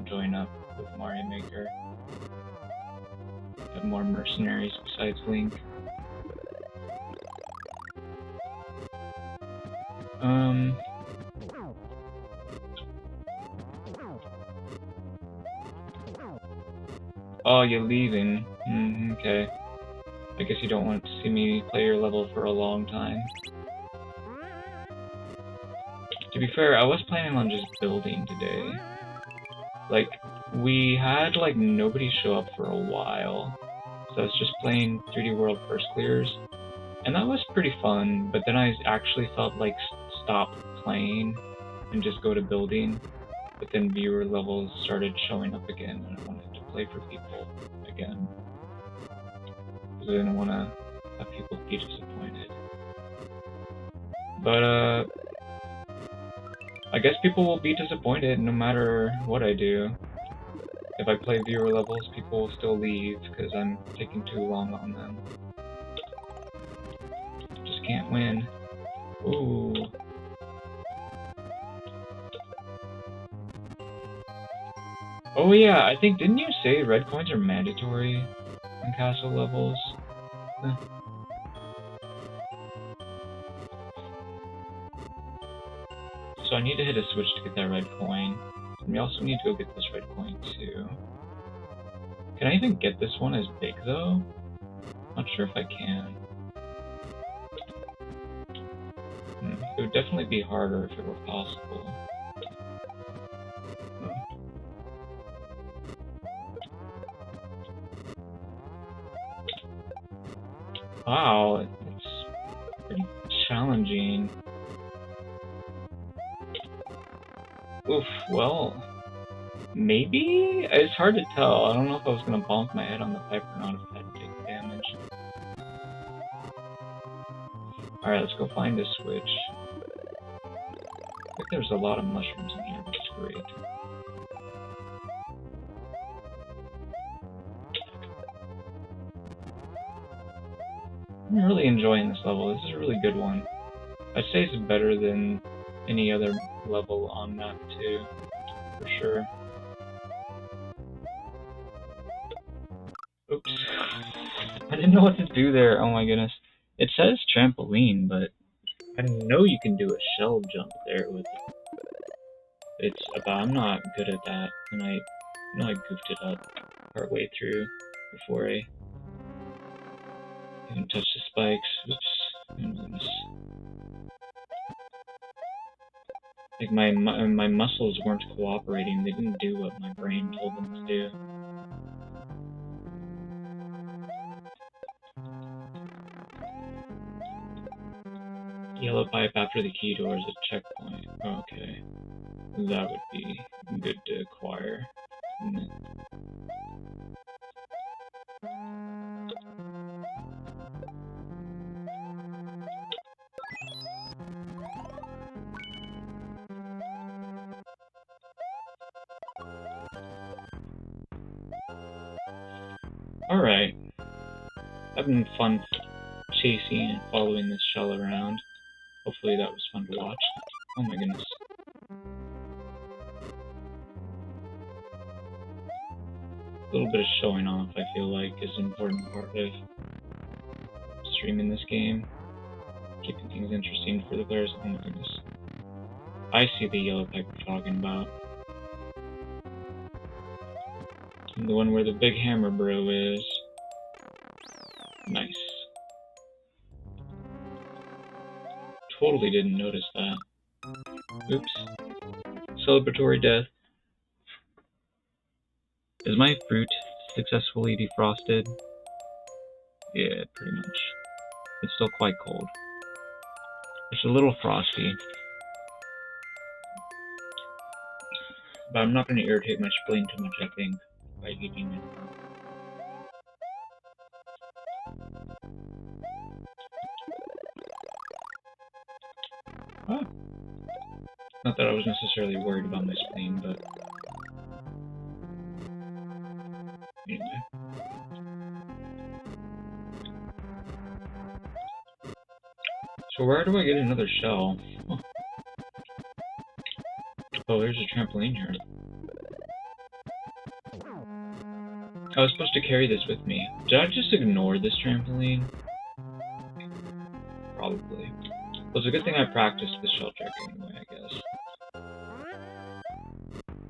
join up with Mario Maker. Have more mercenaries besides Link. Oh, you're leaving. Okay. I guess you don't want to see me play your level for a long time. To be fair, I was planning on just building today. Like, we had, like, nobody show up for a while. So I was just playing 3D World First Clears. And that was pretty fun, but then I actually felt like stop playing and just go to building. But then viewer levels started showing up again, and I wanted to play for people again. Because I didn't want to have people be disappointed. But, I guess people will be disappointed no matter what I do. If I play viewer levels, people will still leave because I'm taking too long on them. Just can't win. Ooh. Oh yeah, I think, didn't you say red coins are mandatory in castle levels? So I need to hit a switch to get that red coin. And we also need to go get this red coin too. Can I even get this one as big though? Not sure if I can. It would definitely be harder if it were possible. Wow, it's pretty challenging. Oof, well, maybe? It's hard to tell. I don't know if I was gonna bonk my head on the pipe or not if I had to take damage. Alright, let's go find this switch. I think there's a lot of mushrooms in here, which is great. I'm really enjoying this level. This is a really good one. I'd say it's better than any other level on map 2, for sure. Oops. I didn't know what to do there, oh my goodness. It says trampoline, but I know you can do a shell jump there with it. I'm not good at that, and I know I goofed it up partway through before I even touched the spikes. Oops. Oh my goodness. Like my muscles weren't cooperating. They didn't do what my brain told them to do. Yellow pipe after the key door is a checkpoint. Okay. That would be good to acquire, wouldn't it? Alright. Having fun chasing and following this shell around. Hopefully that was fun to watch. Oh my goodness. A little bit of showing off, I feel like, is an important part of streaming this game. Keeping things interesting for the players. Oh my goodness. I see the yellow pipe you're talking about. And the one where the big hammer bro is. Nice. Totally didn't notice that. Oops. Celebratory death. Is my fruit successfully defrosted? Yeah, pretty much. It's still quite cold. It's a little frosty. But I'm not going to irritate my spleen too much, I think, by eating it. Oh. Not that I was necessarily worried about my spleen, but anyway. So where do I get another shell? Huh. Oh, there's a trampoline here. I was supposed to carry this with me. Did I just ignore this trampoline? Probably. Well, it's a good thing I practiced the shell trick anyway, I guess.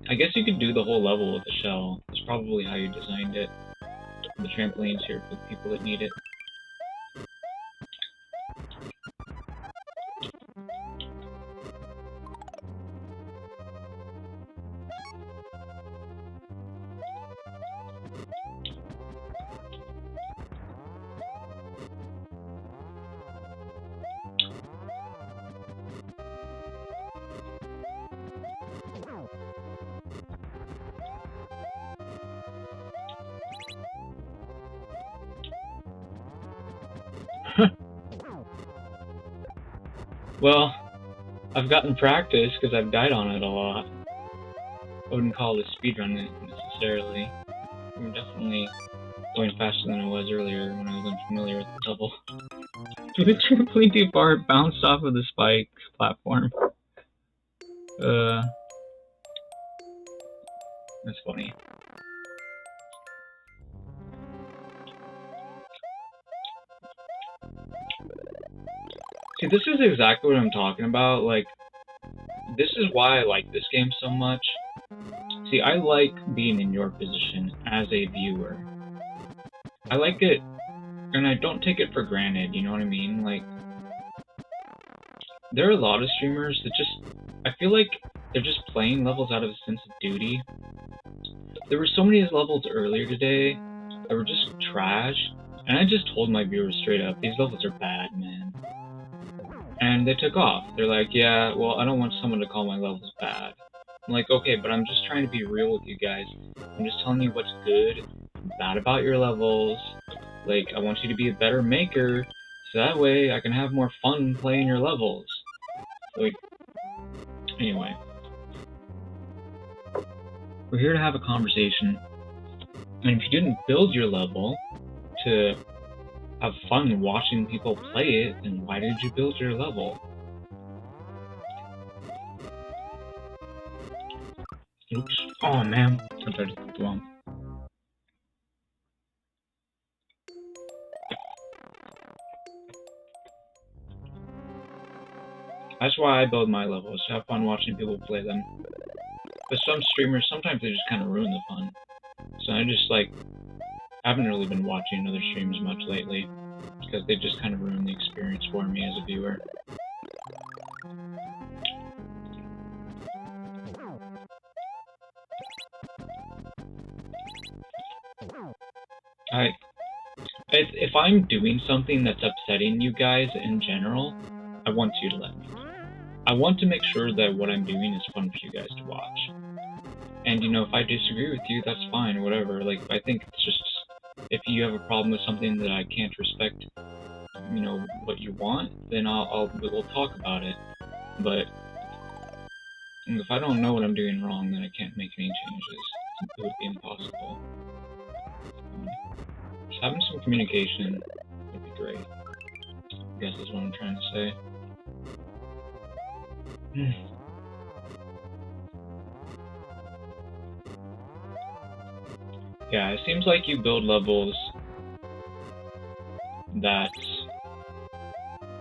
I guess you could do the whole level with a shell. That's probably how you designed it. The trampoline's here for the people that need it. Well, I've gotten practice because I've died on it a lot. I wouldn't call this speedrunning necessarily. I'm definitely going faster than I was earlier when I was unfamiliar with the level. The trampoline too far, it bounced off of the spike platform. That's funny. See, this is exactly what I'm talking about. Like, this is why I like this game so much. See, I like being in your position as a viewer. I like it, and I don't take it for granted, you know what I mean? Like, there are a lot of streamers that just, I feel like they're just playing levels out of a sense of duty. There were so many levels earlier today that were just trash, and I just told my viewers straight up, these levels are bad, man. And they took off. They're like, yeah, well, I don't want someone to call my levels bad. I'm like, okay, but I'm just trying to be real with you guys. I'm just telling you what's good, bad about your levels. Like, I want you to be a better maker, so that way I can have more fun playing your levels. Like, anyway. We're here to have a conversation. And if you didn't build your level to have fun watching people play it, then why did you build your level? Oops. Oh man, I tried to click the wrong. That's why I build my levels, to have fun watching people play them. But some streamers, sometimes they just kind of ruin the fun. So I just like, I haven't really been watching other streams much lately, because they just kind of ruin the experience for me as a viewer. If I'm doing something that's upsetting you guys in general, I want you to let me know. I want to make sure that what I'm doing is fun for you guys to watch. And, you know, if I disagree with you, that's fine, whatever. Like, I think it's just, if you have a problem with something that I can't respect, you know, what you want, then we'll talk about it. But if I don't know what I'm doing wrong, then I can't make any changes. It would be impossible. Just having some communication would be great, I guess is what I'm trying to say. Yeah, it seems like you build levels that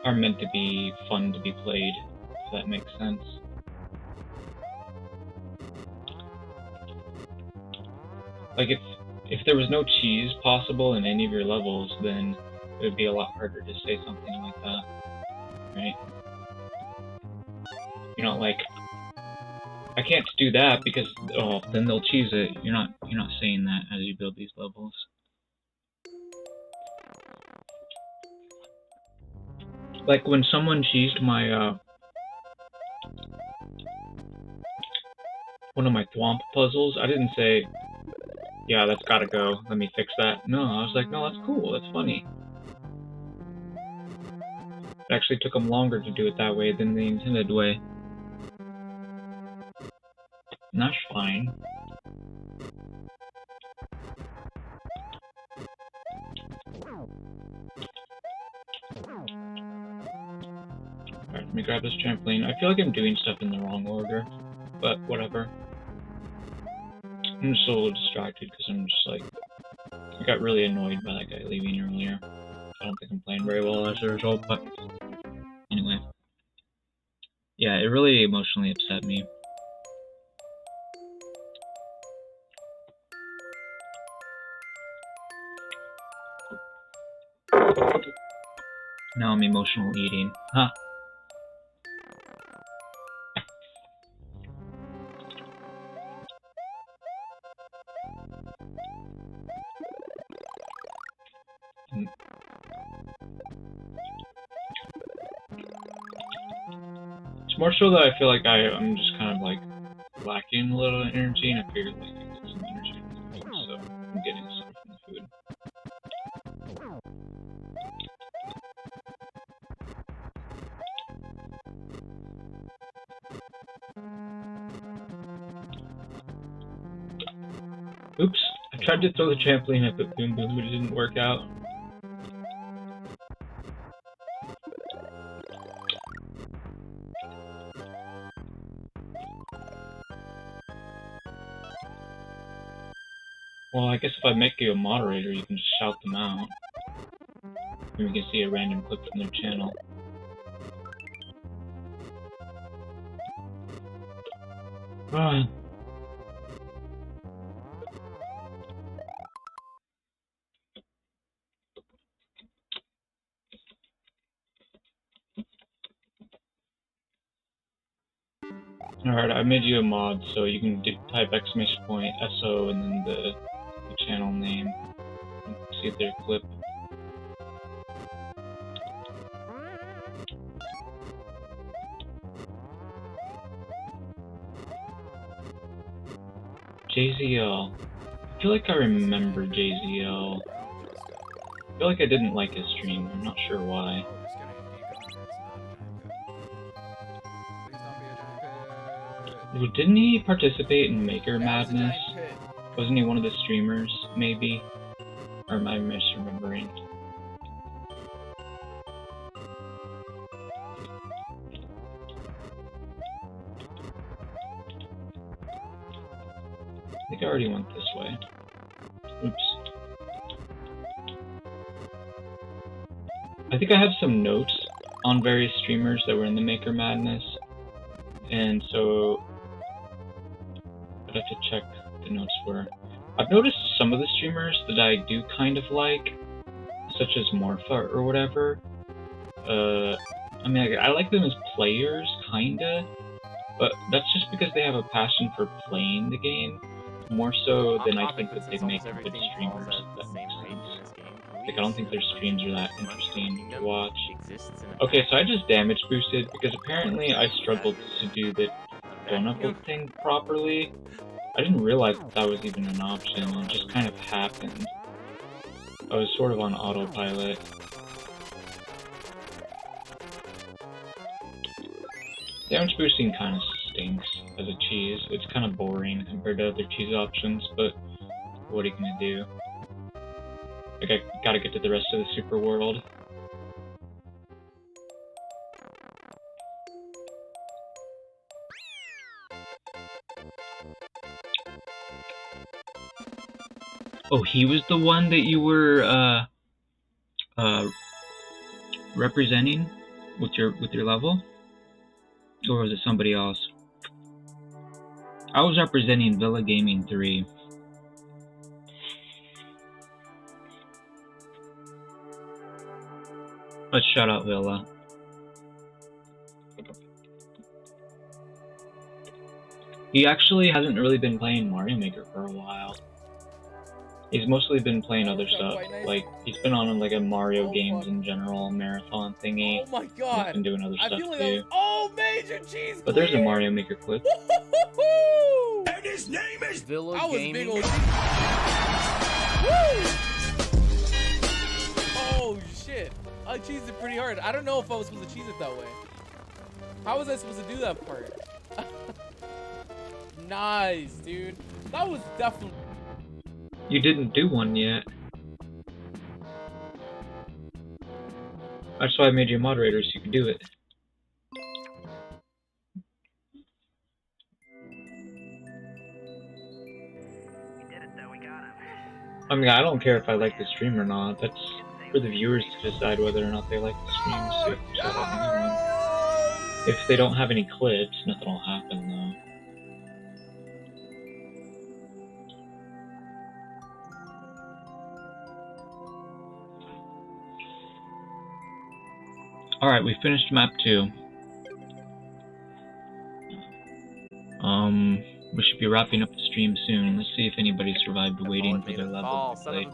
are meant to be fun to be played, if that makes sense. Like, if there was no cheese possible in any of your levels, then it would be a lot harder to say something like that, right? You're not like, I can't do that because, oh, then they'll cheese it. You're not saying that as you build these levels. Like when someone cheesed my one of my thwomp puzzles, I didn't say, yeah, that's gotta go, let me fix that. No, I was like, no, that's cool, that's funny. It actually took them longer to do it that way than the intended way. And that's fine. Alright, let me grab this trampoline. I feel like I'm doing stuff in the wrong order, but whatever. I'm just a little distracted because I'm just like, I got really annoyed by that guy leaving earlier. I don't think I'm playing very well as a result, but anyway. Yeah, it really emotionally upset me. Now I'm emotional eating. Huh. It's more so that I feel like I'm just kind of like lacking a little energy, and I figured like I get some energy from the food, so I'm getting some from the food. Oops, I tried to throw the trampoline at the Boom Boom, but it didn't work out. Well, I guess if I make you a moderator, you can just shout them out. And we can see a random clip from their channel. Alright, I made you a mod, so you can type !SO and then the channel name. See their clip. JZL. I feel like I remember JZL. I feel like I didn't like his stream. I'm not sure why. Well, didn't he participate in Maker Madness? Wasn't he one of the streamers, maybe? Or am I misremembering? I think I already went this way. Oops. I think I have some notes on various streamers that were in the Maker Madness, and so I'd have to check the notes were. I've noticed some of the streamers that I do kind of like, such as Morpha or whatever. I mean, I like them as players, kinda, but that's just because they have a passion for playing the game, more so than I think that they make good streamers. That makes sense. Like, I don't think their streams are that interesting to watch. Okay, so I just damage boosted because apparently I struggled to do the donut book thing properly. I didn't realize that that was even an option, it just kind of happened. I was sort of on autopilot. Damage boosting kind of stinks as a cheese. It's kind of boring compared to other cheese options, but what are you gonna do? Like, I gotta get to the rest of the super world. Oh, he was the one that you were representing with your level, or was it somebody else? I was representing Villa Gaming 3. Let's shout out Villa. He actually hasn't really been playing Mario Maker for a while. He's mostly been playing other stuff. Like, he's been on like a Mario games in general marathon thingy. Oh my god! He's been doing other stuff like too. Oh, major cheese! But there's a Mario Maker clip. And his name is Villa Gaming. Big old Oh shit! I cheesed it pretty hard. I don't know if I was supposed to cheese it that way. How was I supposed to do that part? Nice, dude. That was definitely. You didn't do one yet. That's why I made you a moderator, so you could do it. I mean, I don't care if I like the stream or not. That's for the viewers to decide whether or not they like the stream. So shout out anyone. If they don't have any clips, nothing will happen though. Alright, we finished map 2. We should be wrapping up the stream soon. Let's see if anybody survived waiting for their level to play.